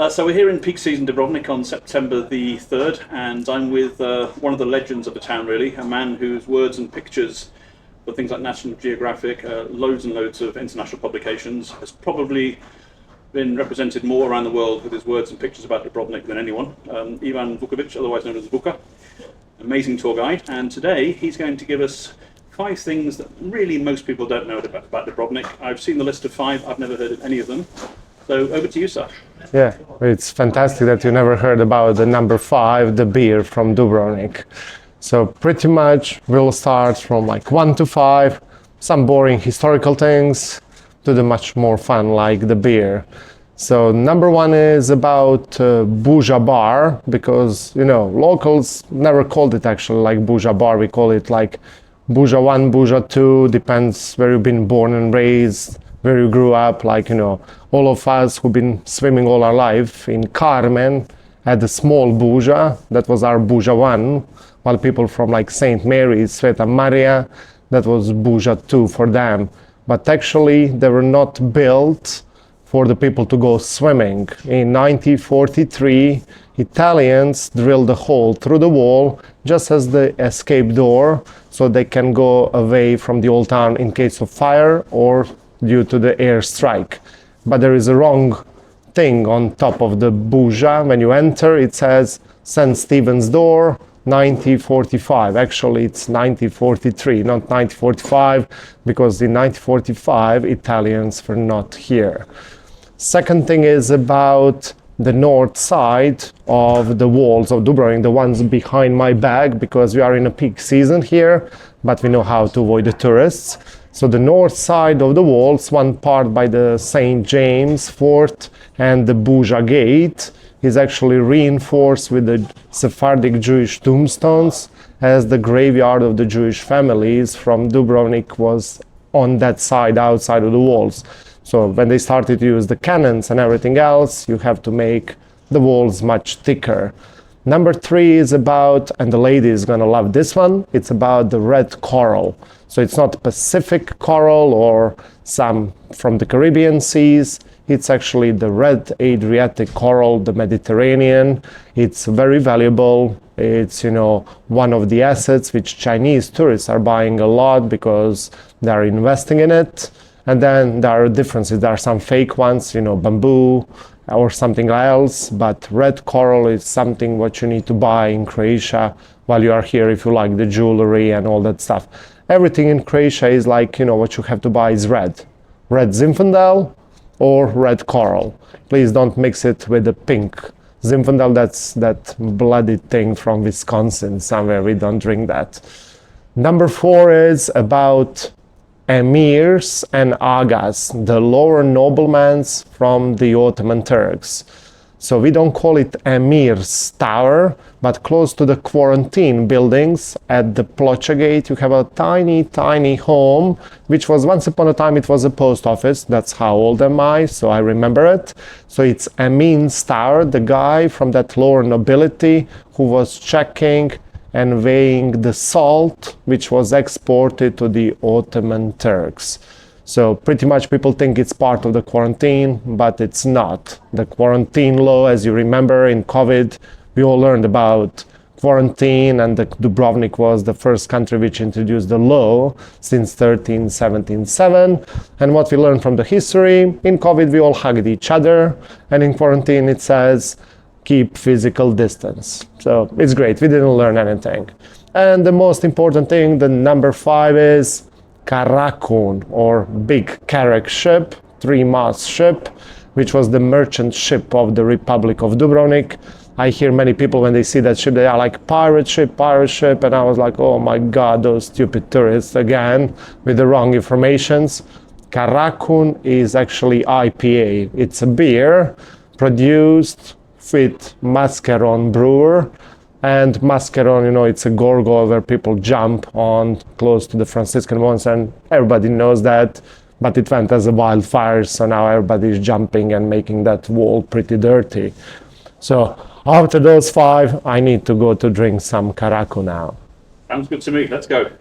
So we're here in peak season Dubrovnik on September the 3rd, and I'm with one of the legends of the town, really, a man whose words and pictures for things like National Geographic, loads and loads of international publications, has probably been represented more around the world with his words and pictures about Dubrovnik than anyone. Ivan Vukovic, otherwise known as Vuka, amazing tour guide, and today he's going to give us 5 things that really most people don't know about Dubrovnik. I've seen the list of 5, I've never heard of any of them. So over to you, sir. Yeah, it's fantastic that you never heard about the number 5, the beer from Dubrovnik. So pretty much we'll start from like 1 to 5, some boring historical things, to the much more fun like the beer. So number 1 is about Buja Bar, because locals never called it actually like Buja Bar. We call it like Buja 1, Buja 2, depends where you've been born and raised, where you grew up. Like all of us who've been swimming all our life in Carmen had the small Buja, that was our Buja 1, while people from like St. Mary's, Sveta Maria, that was Buja 2 for them. But actually they were not built for the people to go swimming. In 1943, Italians drilled a hole through the wall just as the escape door, so they can go away from the old town in case of fire or due to the air strike. But there is a wrong thing on top of the Buja. When you enter, it says St. Stephen's Door, 1945. Actually, it's 1943, not 1945, because in 1945, Italians were not here. Second thing is about the north side of the walls of Dubrovnik, the ones behind my back, because we are in a peak season here, but we know how to avoid the tourists. So the north side of the walls, one part by the St. James Fort and the Buja Gate, is actually reinforced with the Sephardic Jewish tombstones, as the graveyard of the Jewish families from Dubrovnik was on that side, outside of the walls. So when they started to use the cannons and everything else, you have to make the walls much thicker. Number 3 is about, and the lady is gonna love this one, it's about the red coral. So it's not Pacific coral or some from the Caribbean seas, it's actually the red Adriatic coral, the Mediterranean. It's very valuable. It's, one of the assets which Chinese tourists are buying a lot because they're investing in it. And then there are differences. There are some fake ones, bamboo or something else, but red coral is something what you need to buy in Croatia while you are here if you like the jewelry and all that stuff. Everything in Croatia is like, what you have to buy is red. Red Zinfandel or red coral. Please don't mix it with the pink Zinfandel. That's that bloody thing from Wisconsin somewhere. We don't drink that. Number 4 is about emirs and agas, the lower noblemen from the Ottoman Turks. So we don't call it emir's tower, but close to the quarantine buildings at the Plocha Gate, you have a tiny home, which was once upon a time, it was a post office. That's how old am I, so I remember it. So it's Emin's tower, the guy from that lower nobility who was checking and weighing the salt which was exported to the Ottoman Turks. So pretty much people think it's part of the quarantine, but it's not. The quarantine law, as you remember in COVID, we all learned about quarantine, and Dubrovnik was the first country which introduced the law since 1377. And what we learned from the history, in COVID we all hugged each other, and in quarantine it says keep physical distance. So it's great, we didn't learn anything. And the most important thing, the number 5 is Karakun, or big carrack ship, 3-mast ship, which was the merchant ship of the Republic of Dubrovnik. I hear many people when they see that ship, they are like pirate ship, and I was like, oh my god, those stupid tourists again with the wrong informations. Karakun is actually IPA. It's a beer produced with Mascaron brewer. And Mascaron, it's a gorgo where people jump on close to the Franciscan ones, and everybody knows that, but it went as a wildfire, so now everybody is jumping and making that wall pretty dirty. So after those 5, I need to go to drink some Karaku now. Sounds good to me, let's go.